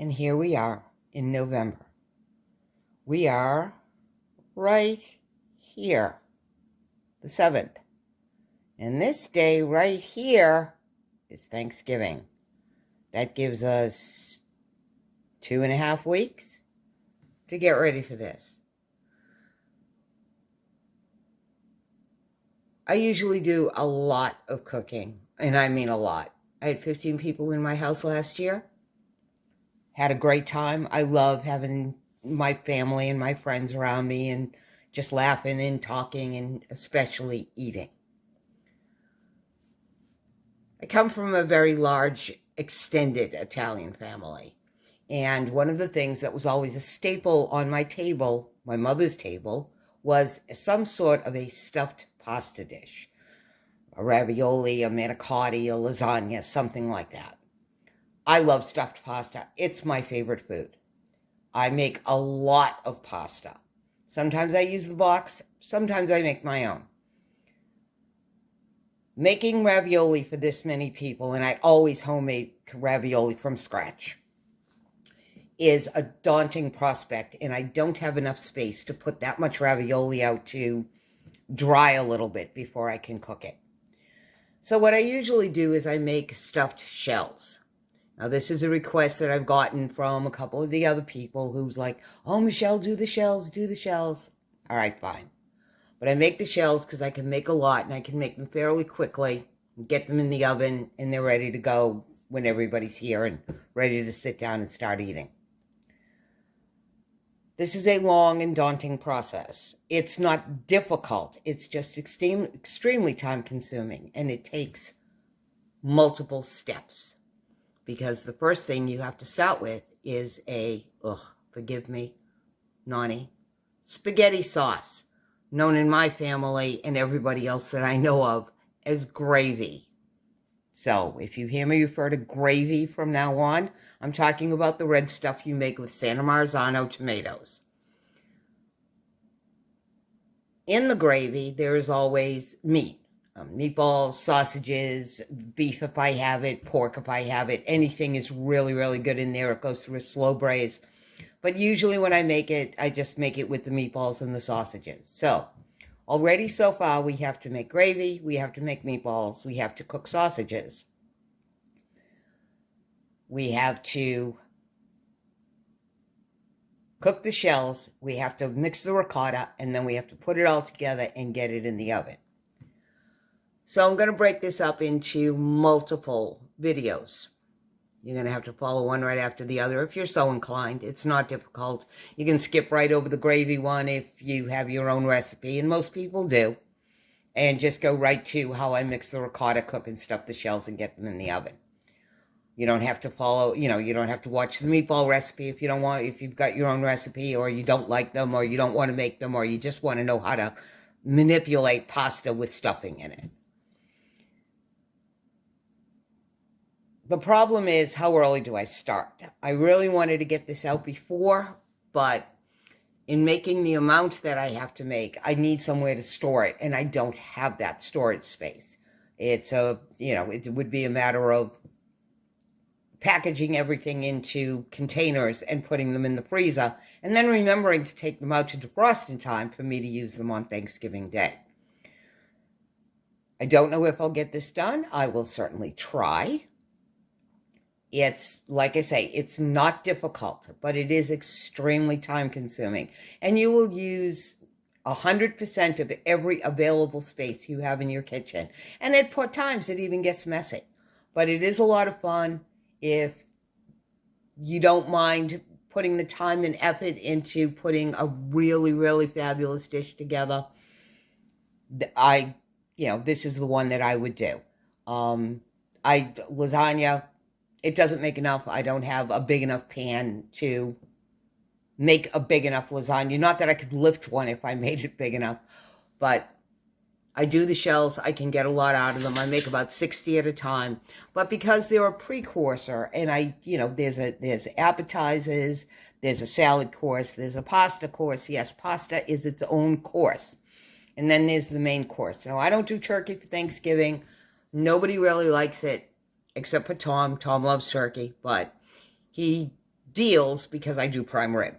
And here we are in November. We are right here, the 7th. And this day right here is Thanksgiving. That gives us 2.5 weeks to get ready for this. I usually do a lot of cooking, and I mean a lot. I had 15 people in my house last year. Had a great time. I love having my family and my friends around me and just laughing and talking and especially eating. I come from a very large, extended Italian family. And one of the things that was always a staple on my table, my mother's table, was some sort of a stuffed pasta dish. A ravioli, a manicotti, a lasagna, something like that. I love stuffed pasta. It's my favorite food. I make a lot of pasta. Sometimes I use the box. Sometimes I make my own. Making ravioli for this many people, and I always homemade ravioli from scratch, is a daunting prospect, and I don't have enough space to put that much ravioli out to dry a little bit before I can cook it. So what I usually do is I make stuffed shells. Now, this is a request that I've gotten from a couple of the other people who's like, oh, Michelle, do the shells, do the shells. All right, fine. But I make the shells because I can make a lot, and I can make them fairly quickly, and get them in the oven, and they're ready to go when everybody's here and ready to sit down and start eating. This is a long and daunting process. It's not difficult. It's just extremely time-consuming, and it takes multiple steps. Because the first thing you have to start with is forgive me, Nani, spaghetti sauce, known in my family and everybody else that I know of as gravy. So if you hear me refer to gravy from now on, I'm talking about the red stuff you make with Santa Marzano tomatoes. In the gravy, there is always meat. Meatballs, sausages, beef if I have it, pork if I have it. Anything is really, really good in there. It goes through a slow braise. But usually when I make it, I just make it with the meatballs and the sausages. So already so far, we have to make gravy, we have to make meatballs, we have to cook sausages. We have to cook the shells, we have to mix the ricotta, and then we have to put it all together and get it in the oven. So I'm going to break this up into multiple videos. You're going to have to follow one right after the other if you're so inclined. It's not difficult. You can skip right over the gravy one if you have your own recipe, and most people do. And just go right to how I mix the ricotta, cook and stuff the shells, and get them in the oven. You don't have to follow, you don't have to watch the meatball recipe if you've got your own recipe, or you don't like them, or you don't want to make them, or you just want to know how to manipulate pasta with stuffing in it. The problem is, how early do I start? I really wanted to get this out before, but in making the amount that I have to make, I need somewhere to store it, and I don't have that storage space. It would be a matter of packaging everything into containers and putting them in the freezer, and then remembering to take them out to defrost in time for me to use them on Thanksgiving Day. I don't know if I'll get this done. I will certainly try. It's, like I say, it's not difficult, but it is extremely time-consuming. And you will use 100% of every available space you have in your kitchen. And at times, it even gets messy. But it is a lot of fun if you don't mind putting the time and effort into putting a really, really fabulous dish together. This is the one that I would do. Lasagna, it doesn't make enough. I don't have a big enough pan to make a big enough lasagna. Not that I could lift one if I made it big enough, but I do the shells. I can get a lot out of them. I make about 60 at a time. But because they're a precursor, and there's appetizers, there's a salad course, there's a pasta course. Yes, pasta is its own course. And then there's the main course. Now, I don't do turkey for Thanksgiving. Nobody really likes it, except for Tom. Tom loves turkey, but he deals because I do prime rib.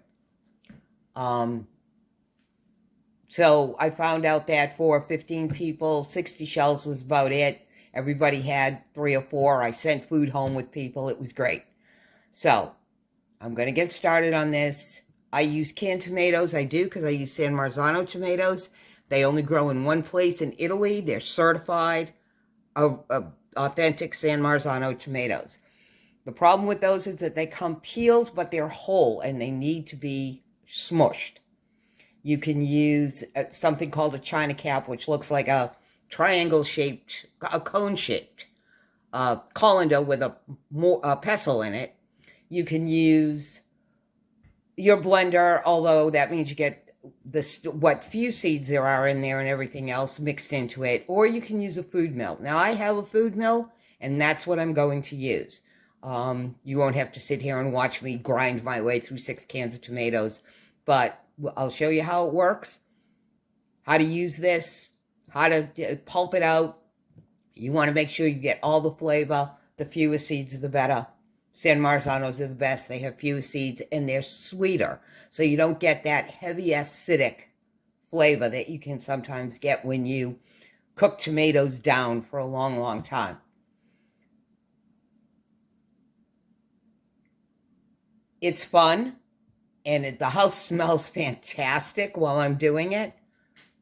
So I found out that for 15 people, 60 shells was about it. Everybody had 3 or 4. I sent food home with people. It was great. So I'm going to get started on this. I use canned tomatoes. I do because I use San Marzano tomatoes. They only grow in one place in Italy. They're certified authentic San Marzano tomatoes. The problem with those is that they come peeled, but they're whole and they need to be smushed. You can use something called a China cap, which looks like a triangle-shaped, a cone-shaped colander with a pestle in it. You can use your blender, although that means you get what few seeds there are in there and everything else mixed into it. Or you can use a food mill. Now, I have a food mill, and that's what I'm going to use. You won't have to sit here and watch me grind my way through 6 cans of tomatoes, but I'll show you how it works, how to use this, how to pulp it out. You want to make sure you get all the flavor. The fewer seeds, the better. San Marzanos are the best. They have fewer seeds, and they're sweeter. So you don't get that heavy acidic flavor that you can sometimes get when you cook tomatoes down for a long, long time. It's fun, and the house smells fantastic while I'm doing it.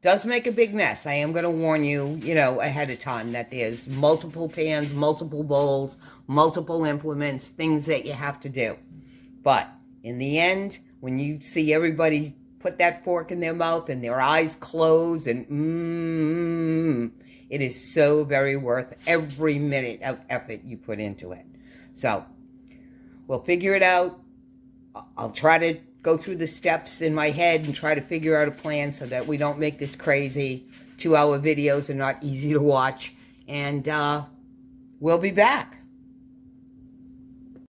Does make a big mess. I am going to warn you, ahead of time that there's multiple pans, multiple bowls, multiple implements, things that you have to do. But in the end, when you see everybody put that fork in their mouth and their eyes close and it is so very worth every minute of effort you put into it. So we'll figure it out. I'll try to go through the steps in my head and try to figure out a plan so that we don't make this crazy. 2-hour videos are not easy to watch. And we'll be back.